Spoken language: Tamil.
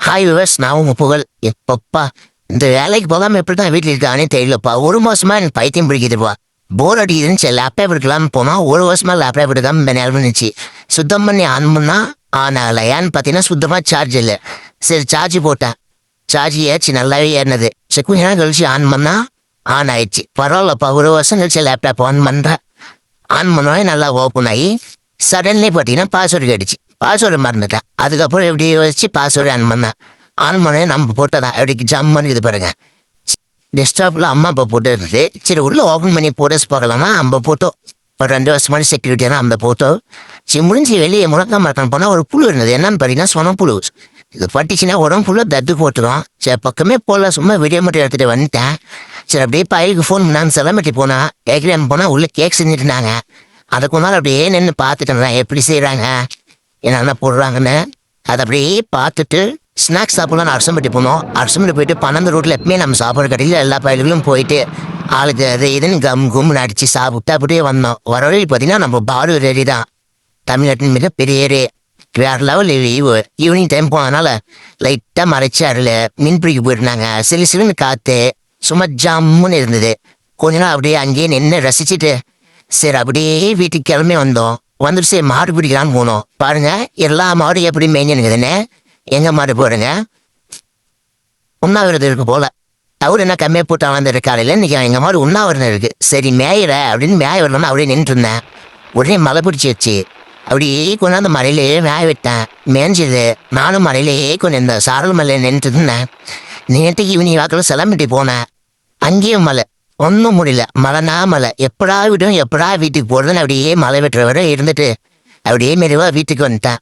ஹாய் விவர்ஸ், நான் உங்க புகழ். எப்பப்பா இந்த வேலைக்கு போகாம எப்படி தான் வீட்டில் இருக்கானே தெரியலப்பா. ஒரு மாசமா எனக்கு பைத்தியம் பிடிக்குதுப்பா. போர் அடிக்குதுன்னு சரி லேப்டாப் எடுக்கலாம்னு போனா ஒரு வருஷமா லேப்டாப் எடுக்காம இந்த நிலவு இருந்துச்சு. சுத்தம் பண்ணி ஆன் பண்ணா ஆன் ஆகலை. ஏன்னு பார்த்தீங்கன்னா சுத்தமாக சார்ஜ் இல்லை. சரி சார்ஜ் போட்டேன், சார்ஜ் ஏச்சு நல்லாவே ஏறினது. சரி கொஞ்ச நேரம் கழிச்சு ஆன் பண்ணா ஆன் ஆயிடுச்சு. பரவாயில்லப்பா, ஒரு வருஷம் கழிச்சு லேப்டாப் ஆன் பண்ணுறேன். ஆன் பண்ணவே நல்லா ஓப்பன் ஆகி சடன்லி பார்த்தீங்கன்னா பாஸ்வேர்டு கேட்டுச்சு. பாஸ்வேர்டு மறந்துட்டேன். அதுக்கப்புறம் எப்படி வச்சு பாஸ்வேர்டு ஆன் பண்ணேன். ஆன் பண்ணே நம்ம போட்டதான் எப்படி ஜம்முன்னு இது பாருங்க. டெஸ்க்டாப்பில் அம்மா அப்பா போட்டோ இருந்தது. சரி உள்ள ஓப்பன் பண்ணி போட்டோஸ் பார்க்கலாமா. நம்ம போட்டோ ஒரு 2 வருஷமான செக்யூரிட்டியான அந்த போட்டோ. சரி முடிஞ்சு வெளியே முழக்கம் போனால் ஒரு புழு இருந்தது. என்னன்னு பார்த்தீங்கன்னா சொன்ன புழு. இது பட்டுச்சுன்னா உடம்பு ஃபுல்லாக தட்டு போட்டுரும். சரி பக்கமே போகல, சும்மா வீடியோ மட்டும் எடுத்துகிட்டு வந்துட்டேன். சரி அப்படியே பையலுக்கு ஃபோன் பண்ணாங்க. செலமெட்டி போனால் கேட்கலாம் போனால் உள்ளே கேக் செஞ்சுட்டு இருந்தாங்க. அதுக்கு முன்னால் அப்படியே நின்று பார்த்துட்டு இருந்தேன் எப்படி செய்கிறாங்க என்னென்ன போடுறாங்கன்னு. அதை அப்படியே பார்த்துட்டு ஸ்நாக்ஸ் சாப்பிடலாம் அரசம்பட்டி போனோம். அரசம்பட்டி போயிட்டு 12 ரோட்டில் எப்பவுமே நம்ம சாப்பாடு கடையில் எல்லா பயிர்களும் போயிட்டு ஆளுக்கு அது இதுன்னு கும்னு அடித்து சாப்பிட்டு அப்படியே வந்தோம். வர வழி பார்த்தீங்கன்னா நம்ம பாரு ரெடி தான். தமிழ்நாட்டின் மிகப்பெரிய ஏரி. வேற லெவல் ஈவினிங் டைம் போனதுனால லைட்டாக மறைச்சி அதில் மீன் பிடிக்க போயிருந்தாங்க. சிலு சிலுன்னு காற்று சும்மா ஜம்முன்னு இருந்தது. கொஞ்ச நாள் அப்படியே அங்கேயே நின்று ரசிச்சுட்டு சரி அப்படியே வீட்டுக்கு கிளம்பி வந்தோம். வந்துட்டு சரி மாடு பிடிக்கலான்னு போனோம். பாருங்க எல்லா மாடும் எப்படி மேய்ஞ்சுனுக்குதுன்னு. எங்க மாடு போடுங்க உண்ணாவிரதம் இருக்கு போல. அவரு என்ன கம்மியாக போட்டு வளர்ந்துரு காலையில். இன்னைக்கு எங்கள் மாடு உண்ணாவிரதம் இருக்கு. சரி மேயிற அப்படின்னு மேய வரலாம்னு அப்படியே நின்றுட்டு இருந்தேன். உடனே மழை பிடிச்சிருச்சு. அப்படியே கொண்டாந்து மலையிலேயே மேய விட்டேன். மேய்ஞ்சது. நானும் மலையிலேயே கொஞ்சம் இந்த சாரல் மலையில் நின்றுட்டு இருந்தேன். நேற்றுக்கு ஈவினிங் வாக்கில் சிலம்பட்டி போனேன். அங்கேயும் மலை ஒன்றும் முடியல. மழைனா மலை. எப்படா விடும் எப்படா வீட்டுக்கு போடுறதுன்னு அப்படியே மலை வெட்டுற வரை இருந்துட்டு அப்படியே மெதுவாக வீட்டுக்கு வந்துட்டேன்.